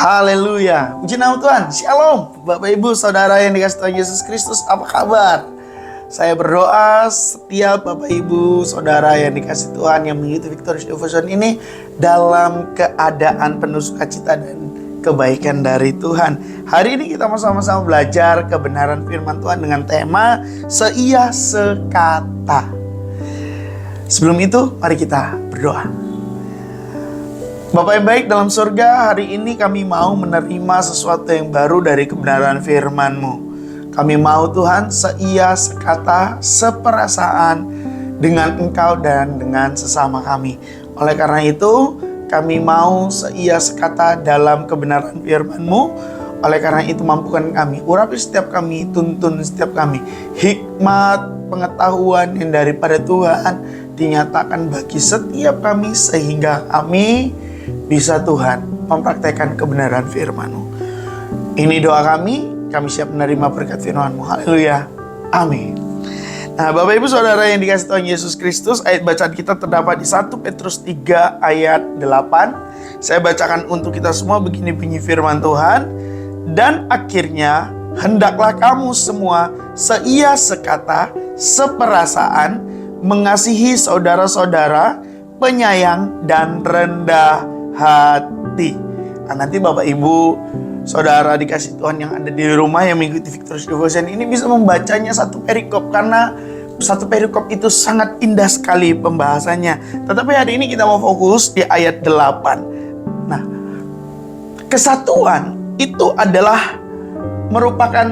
Haleluya. Puji nama Tuhan. Shalom. Bapak Ibu Saudara yang dikasihi Tuhan Yesus Kristus, apa kabar? Saya berdoa setiap Bapak Ibu Saudara yang dikasihi Tuhan yang mengikuti Victorious Devotion ini dalam keadaan penuh sukacita dan kebaikan dari Tuhan. Hari ini kita mau sama-sama belajar kebenaran firman Tuhan dengan tema Seia Sekata. Sebelum itu, mari kita berdoa. Bapak yang baik dalam surga, hari ini kami mau menerima sesuatu yang baru dari kebenaran firman-Mu. Kami mau Tuhan seia sekata, seperasaan dengan Engkau dan dengan sesama kami. Oleh karena itu, kami mau seia sekata dalam kebenaran firman-Mu. Oleh karena itu mampukan kami, urapi setiap kami, tuntun setiap kami. Hikmat, pengetahuan yang daripada Tuhan dinyatakan bagi setiap kami sehingga kami bisa Tuhan mempraktekkan kebenaran firman-Mu. Ini doa kami siap menerima berkat firman-Mu. Haleluya. Amin. Nah, Bapak Ibu Saudara yang dikasihi Tuhan Yesus Kristus, ayat bacaan kita terdapat di 1 Petrus 3 ayat 8. Saya bacakan untuk kita semua, begini bunyi firman Tuhan. Dan akhirnya, hendaklah kamu semua seia sekata, seperasaan, mengasihi saudara-saudara, penyayang dan rendah hati. Nah, nanti Bapak Ibu Saudara dikasih Tuhan yang ada di rumah yang mengikuti Victorious Devotion ini bisa membacanya satu perikop, karena satu perikop itu sangat indah sekali pembahasannya. Tetapi hari ini kita mau fokus di ayat 8. Nah, kesatuan itu adalah merupakan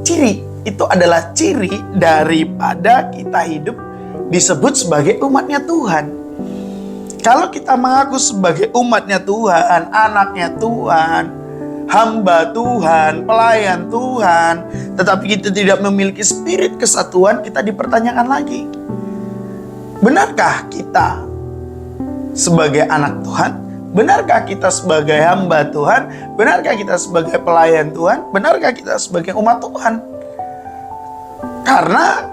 ciri. Itu adalah ciri daripada kita hidup disebut sebagai umatnya Tuhan. Kalau kita mengaku sebagai umatnya Tuhan, anaknya Tuhan, hamba Tuhan, pelayan Tuhan, tetapi kita tidak memiliki spirit kesatuan, kita dipertanyakan lagi. Benarkah kita sebagai anak Tuhan? Benarkah kita sebagai hamba Tuhan? Benarkah kita sebagai pelayan Tuhan? Benarkah kita sebagai umat Tuhan? Karena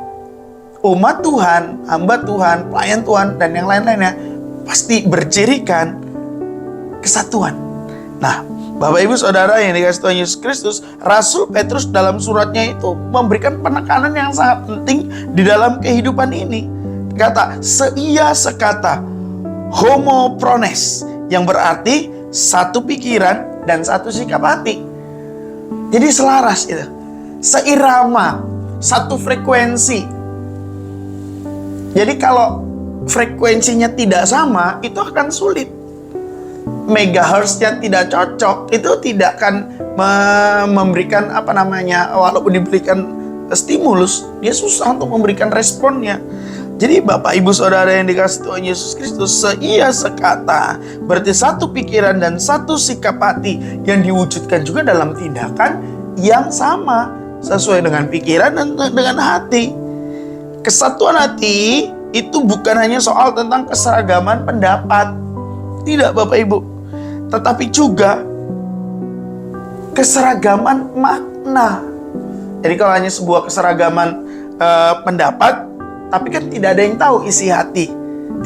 umat Tuhan, hamba Tuhan, pelayan Tuhan, dan yang lain-lainnya pasti bercirikan kesatuan. Nah, Bapak Ibu Saudara yang dikasihi Tuhan Yesus Kristus, Rasul Petrus dalam suratnya itu memberikan penekanan yang sangat penting di dalam kehidupan ini. Kata seia sekata, homoprones, yang berarti satu pikiran dan satu sikap hati. Jadi selaras itu, seirama, satu frekuensi. Jadi kalau frekuensinya tidak sama, itu akan sulit. Megahertznya tidak cocok, itu tidak akan memberikan walaupun diberikan stimulus, dia susah untuk memberikan responnya. Jadi Bapak Ibu Saudara yang dikasihi Tuhan Yesus Kristus, seia sekata berarti satu pikiran dan satu sikap hati yang diwujudkan juga dalam tindakan yang sama sesuai dengan pikiran dan dengan hati. Kesatuan hati itu bukan hanya soal tentang keseragaman pendapat, tidak Bapak Ibu, tetapi juga keseragaman makna. Jadi kalau hanya sebuah keseragaman pendapat, tapi kan tidak ada yang tahu isi hati,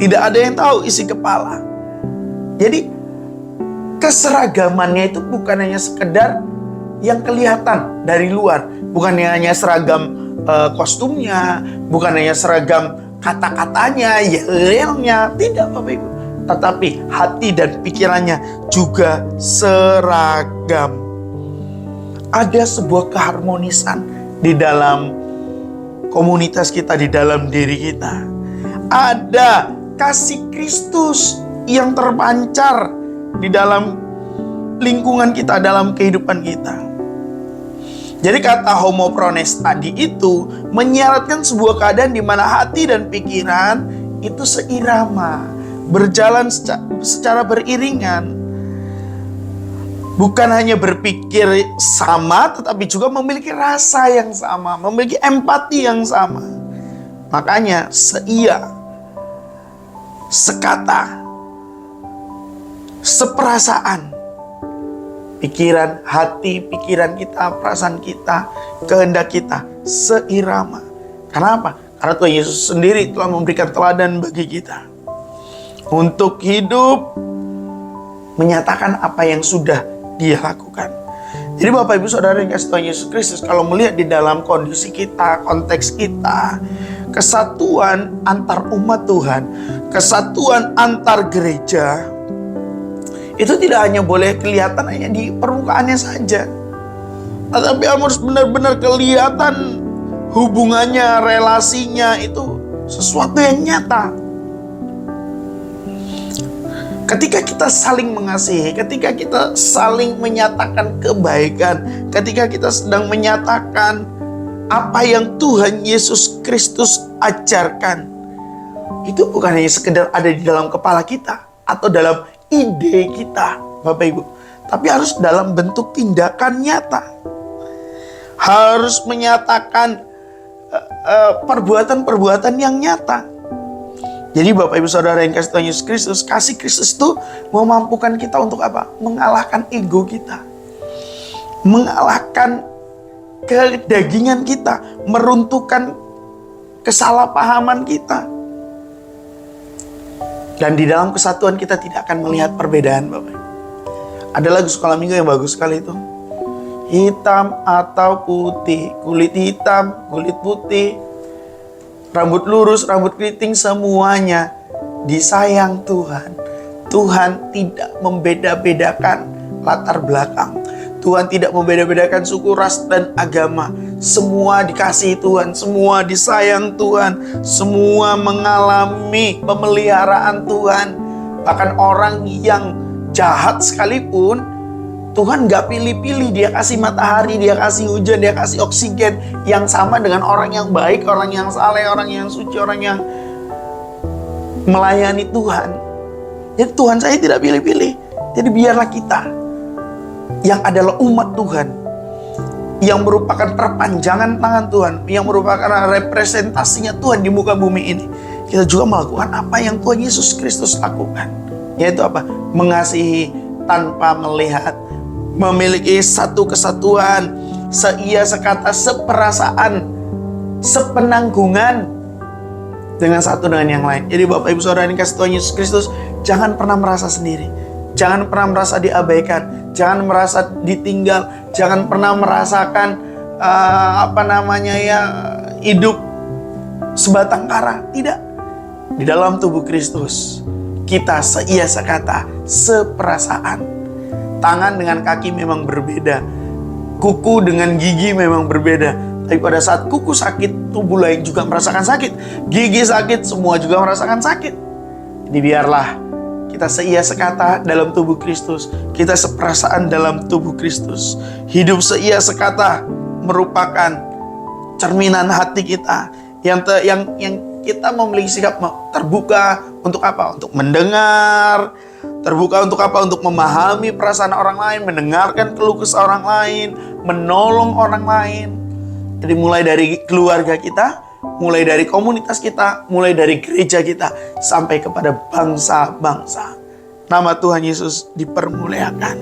tidak ada yang tahu isi kepala. Jadi keseragamannya itu bukan hanya sekedar yang kelihatan dari luar, bukan hanya seragam kostumnya, bukan hanya seragam kata-katanya, yel-yelnya, tidak Bapak Ibu. Tetapi hati dan pikirannya juga seragam. Ada sebuah keharmonisan di dalam komunitas kita, di dalam diri kita. Ada kasih Kristus yang terpancar di dalam lingkungan kita, dalam kehidupan kita. Jadi kata homoprones tadi itu menyiratkan sebuah keadaan di mana hati dan pikiran itu seirama, berjalan secara beriringan. Bukan hanya berpikir sama, tetapi juga memiliki rasa yang sama, memiliki empati yang sama. Makanya seia, sekata, seperasaan. Pikiran, hati, pikiran kita, perasaan kita, kehendak kita seirama. Kenapa? Karena Tuhan Yesus sendiri telah memberikan teladan bagi kita untuk hidup menyatakan apa yang sudah Dia lakukan. Jadi Bapak Ibu Saudara yang kasih Tuhan Yesus Kristus, kalau melihat di dalam kondisi kita, konteks kita, kesatuan antar umat Tuhan, kesatuan antar gereja, itu tidak hanya boleh kelihatan hanya di permukaannya saja, tetapi harus benar-benar kelihatan hubungannya, relasinya itu sesuatu yang nyata. Ketika kita saling mengasihi, ketika kita saling menyatakan kebaikan, ketika kita sedang menyatakan apa yang Tuhan Yesus Kristus ajarkan, itu bukan hanya sekedar ada di dalam kepala kita atau dalam ide kita, Bapak Ibu, tapi harus dalam bentuk tindakan nyata. Harus menyatakan perbuatan-perbuatan yang nyata. Jadi Bapak Ibu Saudara yang kasih Tuhan Yesus Kristus, kasih Kristus itu memampukan kita untuk apa? Mengalahkan ego kita, mengalahkan kedagingan kita, meruntuhkan kesalahpahaman kita. Dan di dalam kesatuan kita tidak akan melihat perbedaan, Bapak. Ada lagu sekolah minggu yang bagus sekali itu. Hitam atau putih, kulit hitam, kulit putih, rambut lurus, rambut keriting, semuanya disayang Tuhan. Tuhan tidak membeda-bedakan latar belakang. Tuhan tidak membeda-bedakan suku, ras, dan agama. Semua dikasihi Tuhan, semua disayang Tuhan, semua mengalami pemeliharaan Tuhan. Bahkan orang yang jahat sekalipun, Tuhan gak pilih-pilih, dia kasih matahari, dia kasih hujan, dia kasih oksigen yang sama dengan orang yang baik, orang yang saleh, orang yang suci, orang yang melayani Tuhan. Jadi Tuhan saya tidak pilih-pilih. Jadi biarlah kita yang adalah umat Tuhan, yang merupakan perpanjangan tangan Tuhan, yang merupakan representasinya Tuhan di muka bumi ini, kita juga melakukan apa yang Tuhan Yesus Kristus lakukan. Yaitu apa? Mengasihi tanpa melihat, memiliki satu kesatuan, seia, sekata, seperasaan, sepenanggungan dengan satu dengan yang lain. Jadi Bapak Ibu Saudara yang kasih Tuhan Yesus Kristus, jangan pernah merasa sendiri, jangan pernah merasa diabaikan, jangan merasa ditinggal, jangan pernah merasakan hidup sebatang kara. Tidak. Di dalam tubuh Kristus kita seia, sekata, seperasaan. Tangan dengan kaki memang berbeda, kuku dengan gigi memang berbeda. Tapi pada saat kuku sakit, tubuh lain juga merasakan sakit. Gigi sakit, semua juga merasakan sakit. Jadi biarlah kita seia, sekata dalam tubuh Kristus, kita seperasaan dalam tubuh Kristus. Hidup seia, sekata merupakan cerminan hati kita yang kita memiliki sikap terbuka untuk apa? Untuk mendengar. Terbuka untuk apa? Untuk memahami perasaan orang lain, mendengarkan keluh kesah orang lain, menolong orang lain. Jadi mulai dari keluarga kita, mulai dari komunitas kita, mulai dari gereja kita, sampai kepada bangsa-bangsa. Nama Tuhan Yesus dipermuliakan.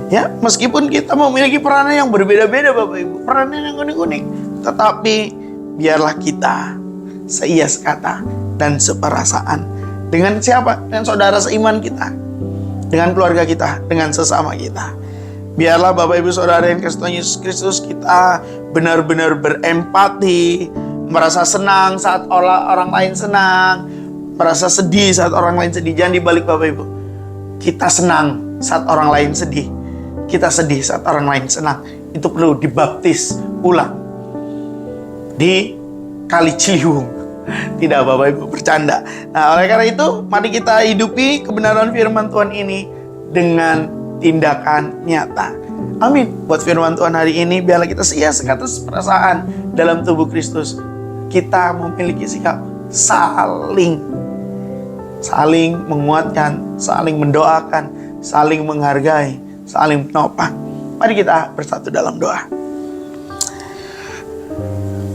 Ya, meskipun kita memiliki peranan yang berbeda-beda Bapak Ibu, peranan yang unik-unik, tetapi biarlah kita seia, sekata, dan seperasaan. Dengan siapa? Dengan saudara seiman kita, dengan keluarga kita, dengan sesama kita. Biarlah Bapak Ibu Saudara yang kasih Tuhan Yesus Kristus, kita benar-benar berempati, merasa senang saat orang lain senang, merasa sedih saat orang lain sedih. Jangan dibalik Bapak Ibu. Kita senang saat orang lain sedih, kita sedih saat orang lain senang. Itu perlu dibaptis ulang di Kali Ciliwung. Tidak Bapak Ibu, bercanda. Nah, oleh karena itu, mari kita hidupi kebenaran firman Tuhan ini dengan tindakan nyata. Amin. Buat firman Tuhan hari ini, biarlah kita seia, sekata, seperasaan dalam tubuh Kristus. Kita memiliki sikap saling menguatkan, saling mendoakan, saling menghargai, saling menopang. Mari kita bersatu dalam doa.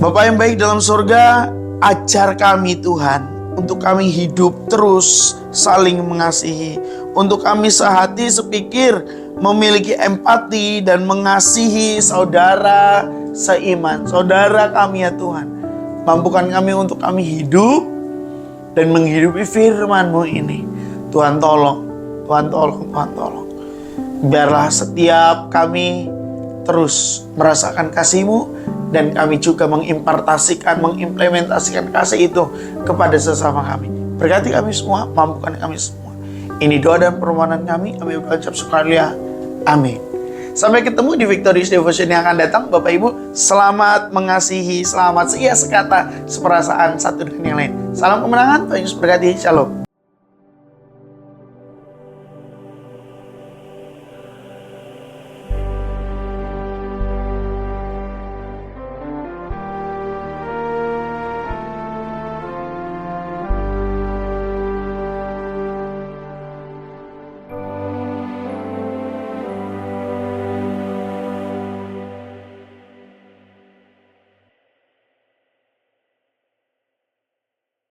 Bapa yang baik dalam surga, ajar kami Tuhan, untuk kami hidup terus saling mengasihi, untuk kami sehati sepikir memiliki empati dan mengasihi saudara seiman, saudara kami ya Tuhan. Mampukan kami untuk kami hidup dan menghidupi firman-Mu ini. Tuhan tolong, Tuhan tolong, Tuhan tolong. Biarlah setiap kami terus merasakan kasih-Mu, dan kami juga mengimplementasikan kasih itu kepada sesama kami. Berkati kami semua, mampukan kami semua. Ini doa dan permohonan kami berucap sukaria. Amin. Sampai ketemu di Victorious Devotion yang akan datang. Bapak Ibu, selamat mengasihi, selamat seia sekata, seperasaan satu dengan yang lain. Salam kemenangan, Tuhan Yesus berkati. Shalom.